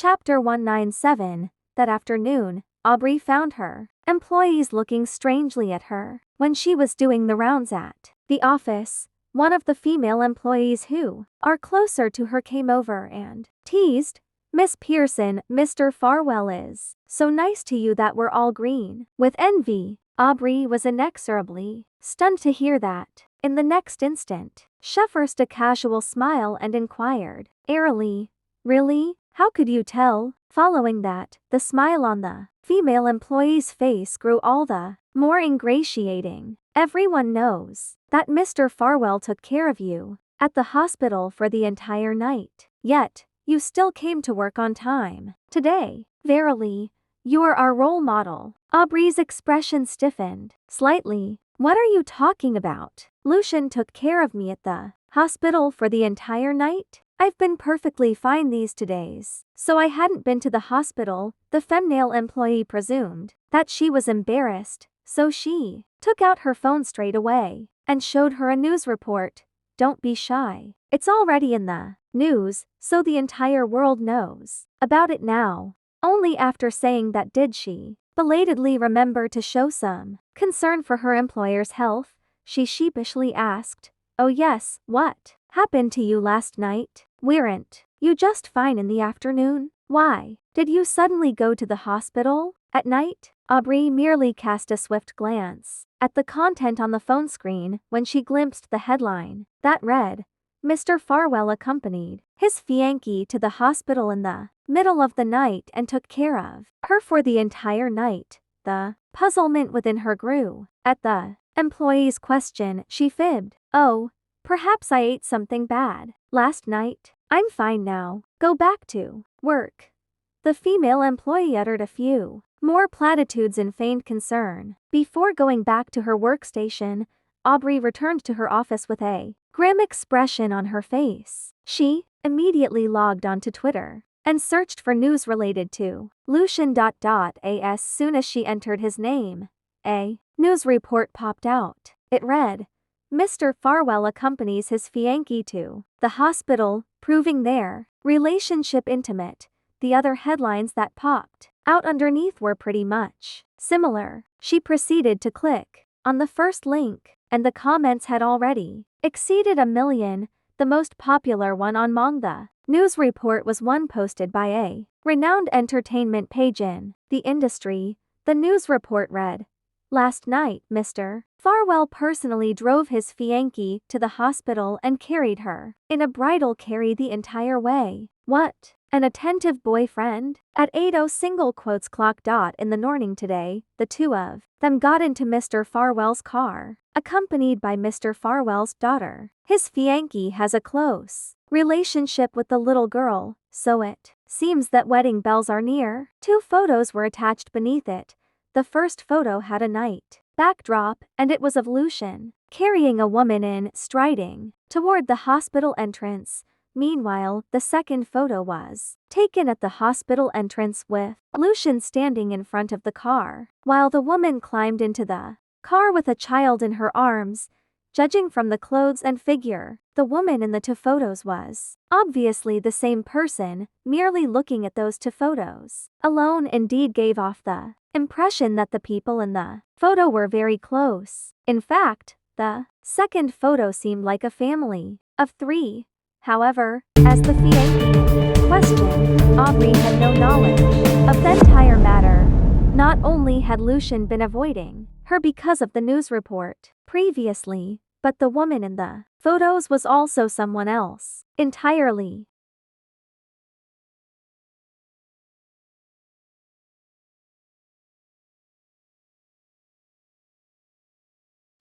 Chapter 197. That afternoon, Aubrey found her employees looking strangely at her. When she was doing the rounds at the office, one of the female employees who are closer to her came over and teased, "Miss Pearson, Mr. Farwell is so nice to you that we're all green with envy." Aubrey was inexorably stunned to hear that. In the next instant, she forced a casual smile and inquired, airily, "Really? How could you tell?" Following that, the smile on the female employee's face grew all the more ingratiating. "Everyone knows that Mr. Farwell took care of you at the hospital for the entire night. Yet, you still came to work on time today. Verily, you're our role model." Aubrey's expression stiffened slightly. "What are you talking about? Lucian took care of me at the hospital for the entire night? I've been perfectly fine these 2 days." So I hadn't been to the hospital. The female employee presumed that she was embarrassed, so she took out her phone straight away and showed her a news report. "Don't be shy. It's already in the news, so the entire world knows about it now." Only after saying that did she belatedly remember to show some concern for her employer's health. She sheepishly asked, "Oh yes, what happened to you last night? Weren't you just fine in the afternoon? Why did you suddenly go to the hospital at night?" Aubrey merely cast a swift glance at the content on the phone screen when she glimpsed the headline that read, "Mr. Farwell accompanied his fiancée to the hospital in the middle of the night and took care of her for the entire night." The puzzlement within her grew. At the employee's question, she fibbed, "Oh, perhaps I ate something bad last night. I'm fine now. Go back to work." The female employee uttered a few more platitudes in feigned concern. Before going back to her workstation, Aubrey returned to her office with a grim expression on her face. She immediately logged onto Twitter and searched for news related to Lucian. As soon as she entered his name, a news report popped out. It read, "Mr. Farwell accompanies his fiancée to the hospital, proving their relationship intimate." The other headlines that popped out underneath were pretty much similar. She proceeded to click on the first link, and the comments had already exceeded 1 million. The most popular one among the news report was one posted by a renowned entertainment page in the industry. The news report read, "Last night, Mr. Farwell personally drove his fiancée to the hospital and carried her in a bridal carry the entire way. What an attentive boyfriend." At 8:00 in the morning today, the two of them got into Mr. Farwell's car, accompanied by Mr. Farwell's daughter. His fiancée has a close relationship with the little girl, so it seems that wedding bells are near. 2 photos were attached beneath it. The first photo had a night backdrop, and it was of Lucian carrying a woman in, striding toward the hospital entrance. Meanwhile, the second photo was taken at the hospital entrance with Lucian standing in front of the car, while the woman climbed into the car with a child in her arms. Judging from the clothes and figure, the woman in the 2 photos was obviously the same person. Merely looking at those 2 photos alone indeed gave off the impression that the people in the photo were very close. In fact, the second photo seemed like a family of 3. However, as the fiancée in question, Aubrey had no knowledge of the entire matter. Not only had Lucian been avoiding her because of the news report previously, but the woman in the photos was also someone else entirely.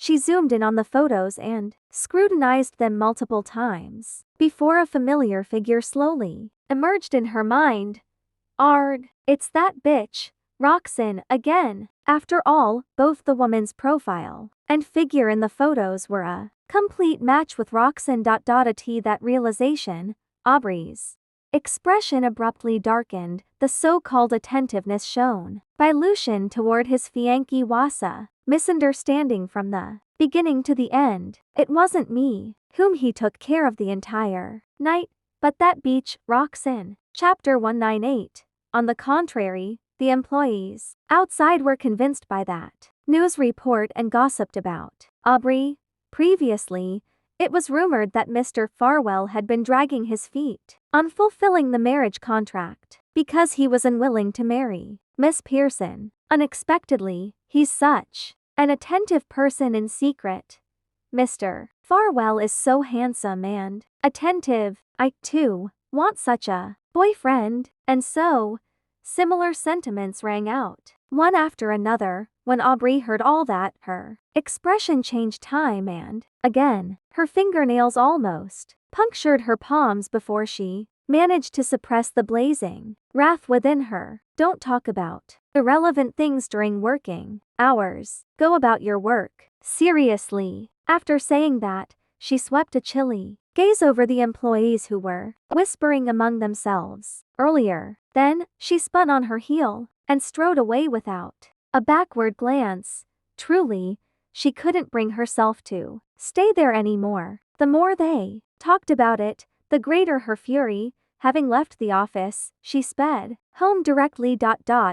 She zoomed in on the photos and scrutinized them multiple times before a familiar figure slowly emerged in her mind. "Arg, it's that bitch, Roxanne, again." After all, both the woman's profile and figure in the photos were a complete match with Roxanne. At that realization, Aubrey's expression abruptly darkened. The so-called attentiveness shown by Lucian toward his fiancée was a misunderstanding from the beginning to the end. It wasn't me whom he took care of the entire night, but that beach, Roxanne. Chapter 198. On the contrary, the employees outside were convinced by that news report and gossiped about Aubrey. Previously, it was rumored that Mr. Farwell had been dragging his feet on fulfilling the marriage contract because he was unwilling to marry Miss Pearson. Unexpectedly, he's such an attentive person in secret. Mr. Farwell is so handsome and attentive. I, too, want such a boyfriend. And so, similar sentiments rang out, one after another. When Aubrey heard all that, her expression changed time and again. Her fingernails almost punctured her palms before she managed to suppress the blazing wrath within her. Don't talk about irrelevant things during working hours. Go about your work. Seriously. After saying that, she swept a chilly gaze over the employees who were whispering among themselves earlier. Then, she spun on her heel and strode away without a backward glance. Truly, she couldn't bring herself to stay there anymore. The more they talked about it, the greater her fury. Having left the office, she sped home directly.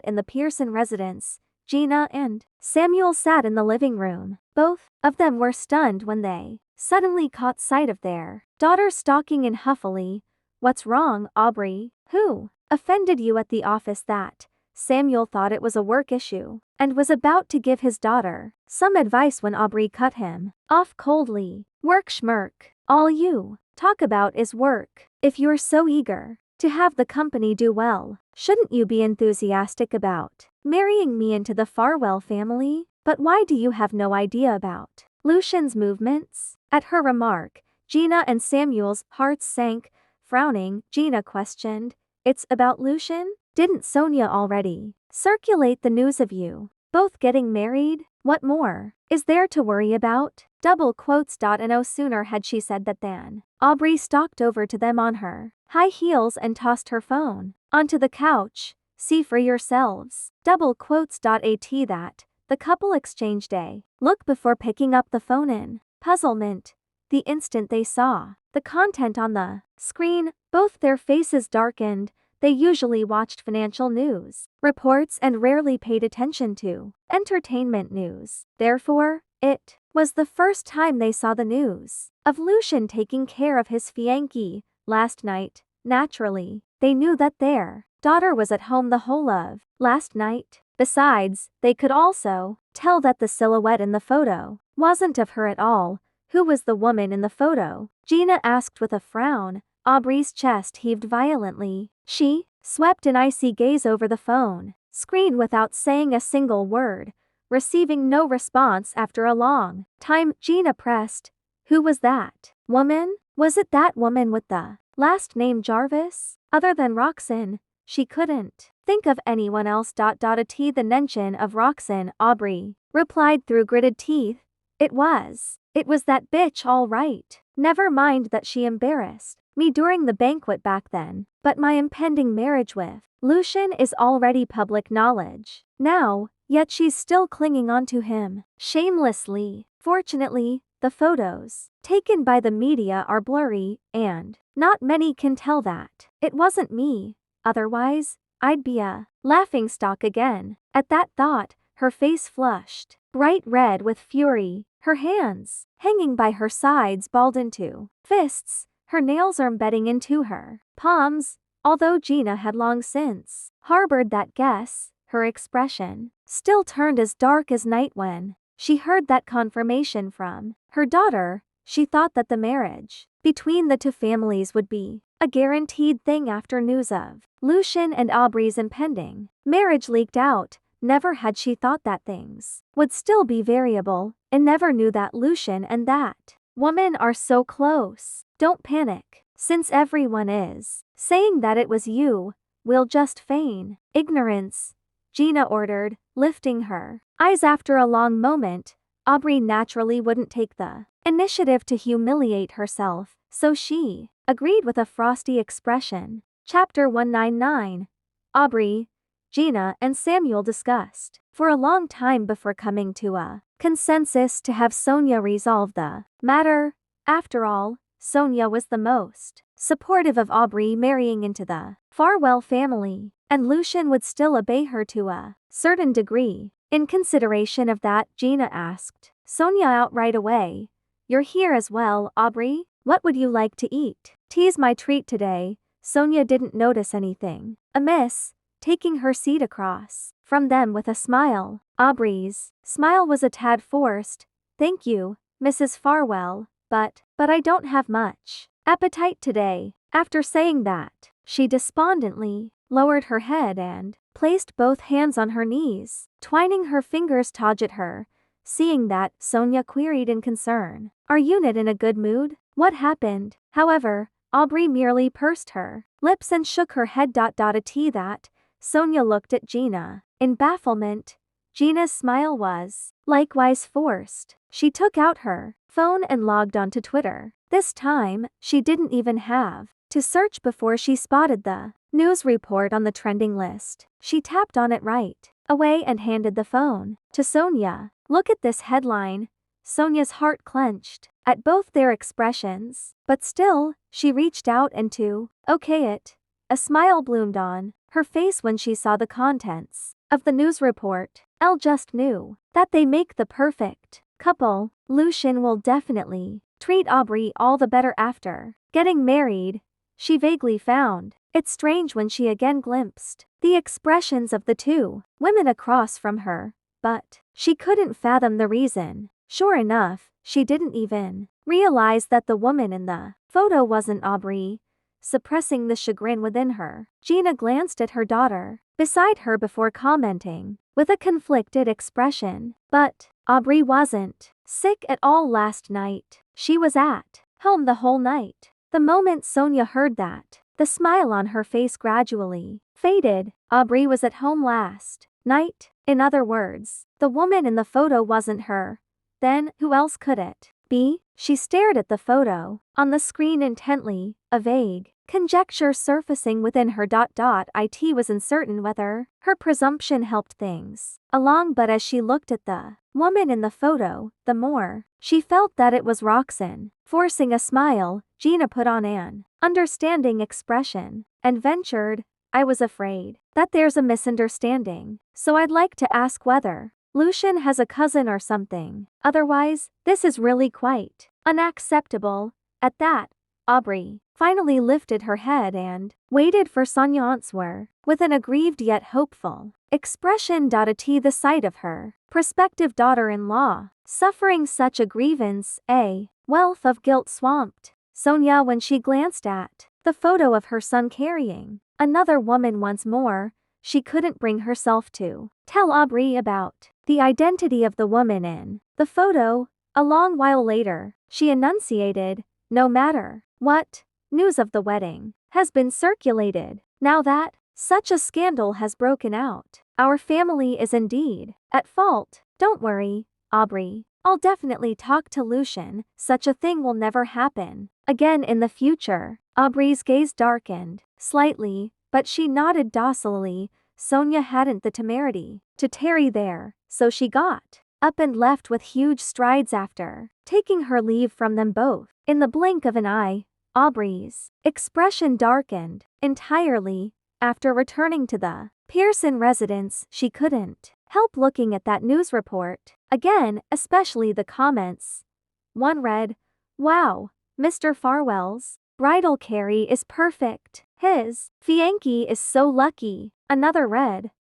In the Pearson residence, Gina and Samuel sat in the living room. Both of them were stunned when they suddenly caught sight of their daughter stalking in huffily. What's wrong, Aubrey? Who offended you at the office? That Samuel thought it was a work issue and was about to give his daughter some advice when Aubrey cut him off coldly. Work, schmirk. All you talk about is work. If you're so eager to have the company do well, shouldn't you be enthusiastic about marrying me into the Farwell family? But why do you have no idea about Lucian's movements? At her remark, Gina and Samuel's hearts sank. Frowning, Gina questioned, "It's about Lucian? Didn't Sonia already circulate the news of you both getting married? What more is there to worry about?" Double quotes. And no sooner had she said that than Aubrey stalked over to them on her high heels and tossed her phone onto the couch. "See for yourselves." Double quotes. At that, the couple exchanged a look before picking up the phone in puzzlement. The instant they saw the content on the screen, both their faces darkened. They usually watched financial news reports and rarely paid attention to entertainment news. Therefore, it was the first time they saw the news of Lucian taking care of his fiancée last night. Naturally, they knew that their daughter was at home the whole of last night. Besides, they could also tell that the silhouette in the photo wasn't of her at all. Who was the woman in the photo? Gina asked with a frown. Aubrey's chest heaved violently. She swept an icy gaze over the phone screen without saying a single word. Receiving no response after a long time, Gina pressed, "Who was that woman? Was it that woman with the last name Jarvis?" Other than Roxanne, she couldn't think of anyone else. The mention of Roxanne, Aubrey replied through gritted teeth. It was that bitch, all right. Never mind that she embarrassed me during the banquet back then, but my impending marriage with Lucian is already public knowledge now, yet she's still clinging onto him shamelessly. Fortunately, the photos taken by the media are blurry, and not many can tell that it wasn't me. Otherwise, I'd be a laughingstock again. At that thought, her face flushed bright red with fury. Her hands, hanging by her sides, balled into fists, her nails embedding into her palms. Although Gina had long since harbored that guess, her expression still turned as dark as night when she heard that confirmation from her daughter. She thought that the marriage between the two families would be a guaranteed thing after news of Lucian and Aubrey's impending marriage leaked out. Never had she thought that things would still be variable, and never knew that Lucian and that woman are so close. Don't panic, since everyone is saying that it was you. We'll just feign ignorance, Gina ordered, lifting her eyes after a long moment. Aubrey naturally wouldn't take the initiative to humiliate herself, so she agreed with a frosty expression. Chapter 199. Aubrey, Gina and Samuel discussed for a long time before coming to a consensus to have Sonia resolve the matter. After all, Sonia was the most supportive of Aubrey marrying into the Farwell family, and Lucian would still obey her to a certain degree. In consideration of that, Gina asked Sonia out right away. You're here as well, Aubrey? What would you like to eat? Tea's my treat today. Sonia didn't notice anything amiss, taking her seat across from them with a smile. Aubrey's smile was a tad forced. Thank you, Mrs. Farwell, but I don't have much appetite today. After saying that, she despondently lowered her head and placed both hands on her knees, twining her fingers toward her. Seeing that, Sonia queried in concern, Are you not in a good mood? What happened? However, Aubrey merely pursed her lips and shook her head. At that, Sonia looked at Gina in bafflement. Gina's smile was likewise forced. She took out her phone and logged onto Twitter. This time, she didn't even have to search before she spotted the news report on the trending list. She tapped on it right away and handed the phone to Sonia. Look at this headline. Sonia's heart clenched at both their expressions, but still, she reached out and to okay it. A smile bloomed on her face when she saw the contents of the news report. Elle just knew that they make the perfect couple. Lucian will definitely treat Aubrey all the better after getting married. She vaguely found it strange when she again glimpsed the expressions of the two women across from her, but she couldn't fathom the reason. Sure enough, she didn't even realize that the woman in the photo wasn't Aubrey. Suppressing the chagrin within her, Gina glanced at her daughter beside her before commenting with a conflicted expression. But Aubrey wasn't sick at all last night. She was at home the whole night. The moment Sonia heard that, the smile on her face gradually faded. Aubrey was at home last night. In other words, the woman in the photo wasn't her. Then, who else could it be? She stared at the photo on the screen intently, a vague conjecture surfacing within her. It was uncertain whether her presumption helped things along, but as she looked at the woman in the photo, the more she felt that it was Roxanne. Forcing a smile, Gina put on an understanding expression and ventured, I was afraid that there's a misunderstanding, so I'd like to ask whether Lucian has a cousin or something. Otherwise, this is really quite unacceptable. At that, Aubrey finally lifted her head and waited for Sonia's answer with an aggrieved yet hopeful expression. The sight of her prospective daughter-in-law suffering such a grievance, a wealth of guilt swamped Sonia when she glanced at the photo of her son carrying another woman once more. She couldn't bring herself to tell Aubrey about the identity of the woman in the photo. A long while later, she enunciated, no matter what news of the wedding has been circulated, now that such a scandal has broken out, our family is indeed at fault. Don't worry, Aubrey. I'll definitely talk to Lucian. Such a thing will never happen again in the future. Aubrey's gaze darkened slightly, but she nodded docilely. Sonia hadn't the temerity to tarry there, so she got up and left with huge strides after taking her leave from them both. In the blink of an eye, Aubrey's expression darkened entirely. After returning to the Pearson residence, she couldn't help looking at that news report again, especially the comments. One read, Wow, Mr. Farwell's bridal carry is perfect. His fiancée is so lucky. Another read,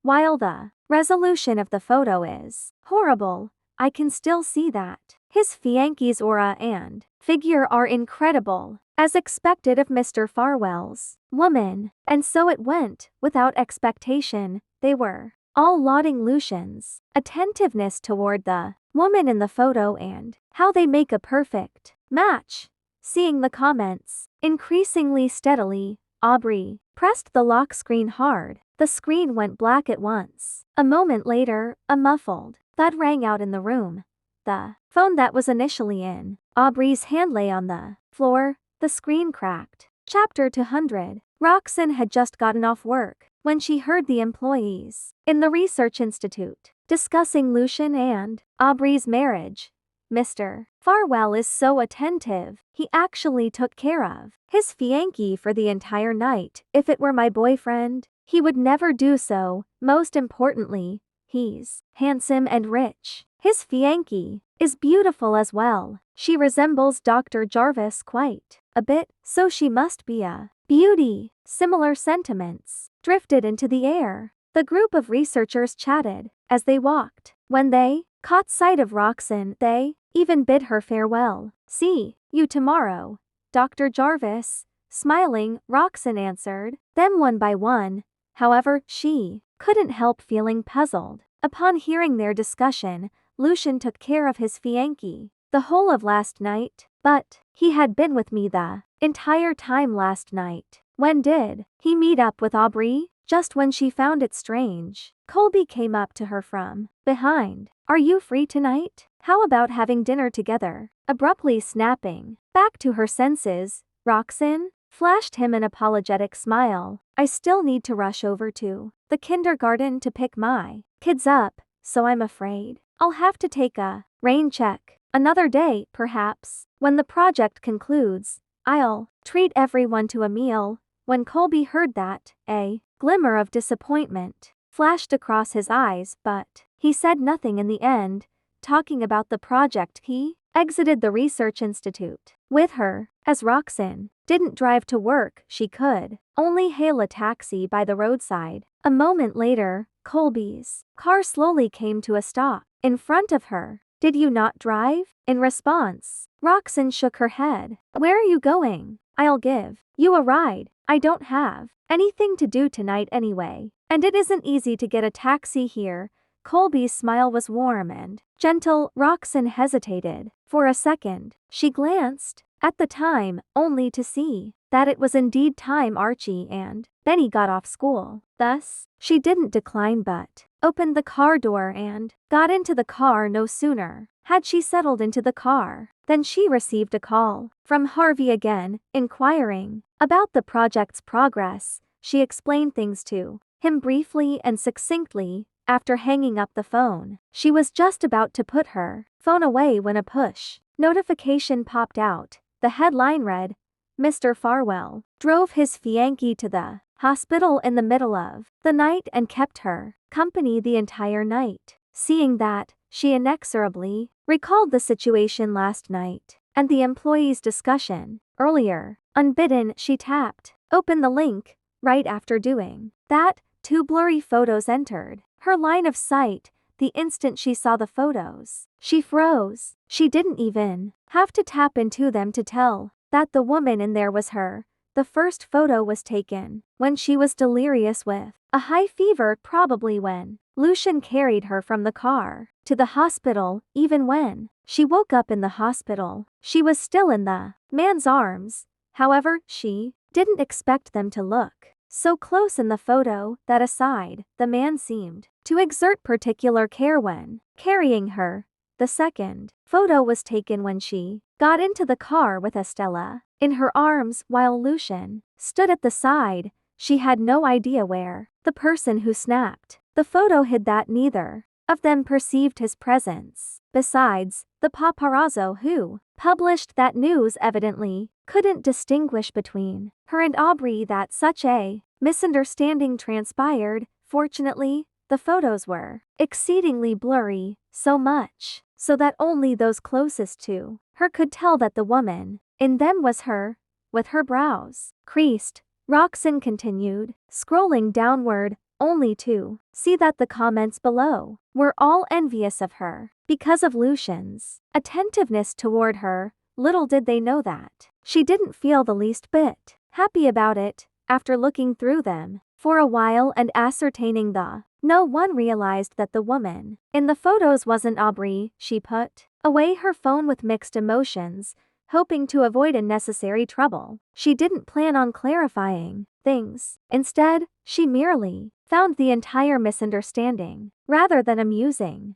While the resolution of the photo is horrible, I can still see that his fiancée's aura and figure are incredible, as expected of Mr. Farwell's woman. And so it went, without expectation. They were all lauding Lucian's attentiveness toward the woman in the photo and how they make a perfect match. Seeing the comments increasingly steadily, Aubrey pressed the lock screen hard. The screen went black at once. A moment later, a muffled thud rang out in the room. The phone that was initially in Aubrey's hand lay on the floor. The screen cracked. Chapter 200. Roxanne had just gotten off work when she heard the employees in the research institute discussing Lucian and Aubrey's marriage. Mr. Farwell is so attentive. He actually took care of his fiancée for the entire night. If it were my boyfriend, he would never do so. Most importantly, he's handsome and rich. His fiancée is beautiful as well. She resembles Dr. Jarvis quite a bit, so she must be a beauty. Similar sentiments drifted into the air. The group of researchers chatted as they walked. When they caught sight of Roxanne, they even bid her farewell. "See you tomorrow, Dr. Jarvis." Smiling, Roxanne answered them one by one. However, she couldn't help feeling puzzled. Upon hearing their discussion, Lucian took care of his fiancée the whole of last night, but he had been with me the entire time last night. When did he meet up with Aubrey? Just when she found it strange, Colby came up to her from behind. "Are you free tonight? How about having dinner together?" Abruptly snapping back to her senses, Roxanne flashed him an apologetic smile. "I still need to rush over to the kindergarten to pick my kids up, so I'm afraid I'll have to take a rain check another day, perhaps. When the project concludes, I'll treat everyone to a meal." When Colby heard that, a glimmer of disappointment flashed across his eyes, but he said nothing in the end. Talking about the project, he exited the research institute with her. As Roxanne didn't drive to work, she could only hail a taxi by the roadside. A moment later, Colby's car slowly came to a stop in front of her. "Did you not drive?" In response, Roxanne shook her head. "Where are you going? I'll give you a ride. I don't have anything to do tonight anyway, and it isn't easy to get a taxi here." Colby's smile was warm and gentle. Roxanne hesitated. For a second, she glanced at the time, only to see that it was indeed time Archie and Benny got off school. Thus, she didn't decline but opened the car door and got into the car. No sooner had she settled into the car than she received a call from Harvey again, inquiring about the project's progress. She explained things to him briefly and succinctly. After hanging up the phone, she was just about to put her phone away when a push notification popped out. The headline read, "Mr. Farwell drove his fiancée to the hospital in the middle of the night and kept her company the entire night." Seeing that, she inexorably recalled the situation last night and the employees' discussion earlier. Unbidden, she tapped open the link. Right after doing that, 2 blurry photos entered her line of sight. The instant she saw the photos, she froze. She didn't even have to tap into them to tell that the woman in there was her. The first photo was taken when she was delirious with a high fever, probably when Lucian carried her from the car to the hospital. Even when she woke up in the hospital, she was still in the man's arms. However, she didn't expect them to look so close in the photo. That aside, the man seemed to exert particular care when carrying her. The second photo was taken when she got into the car with Estella in her arms while Lucian stood at the side. She had no idea where the person who snapped the photo hid that neither of them perceived his presence. Besides, the paparazzo who published that news evidently couldn't distinguish between her and Aubrey. That such a misunderstanding transpired. Fortunately, the photos were exceedingly blurry, so much so that only those closest to her could tell that the woman in them was her. With her brows creased, Roxanne continued, scrolling downward, only to see that the comments below were all envious of her because of Lucian's attentiveness toward her. Little did they know that she didn't feel the least bit happy about it. After looking through them for a while and ascertaining no one realized that the woman in the photos wasn't Aubrey. She put away her phone with mixed emotions, hoping to avoid unnecessary trouble. She didn't plan on clarifying things. Instead, she merely found the entire misunderstanding rather than amusing.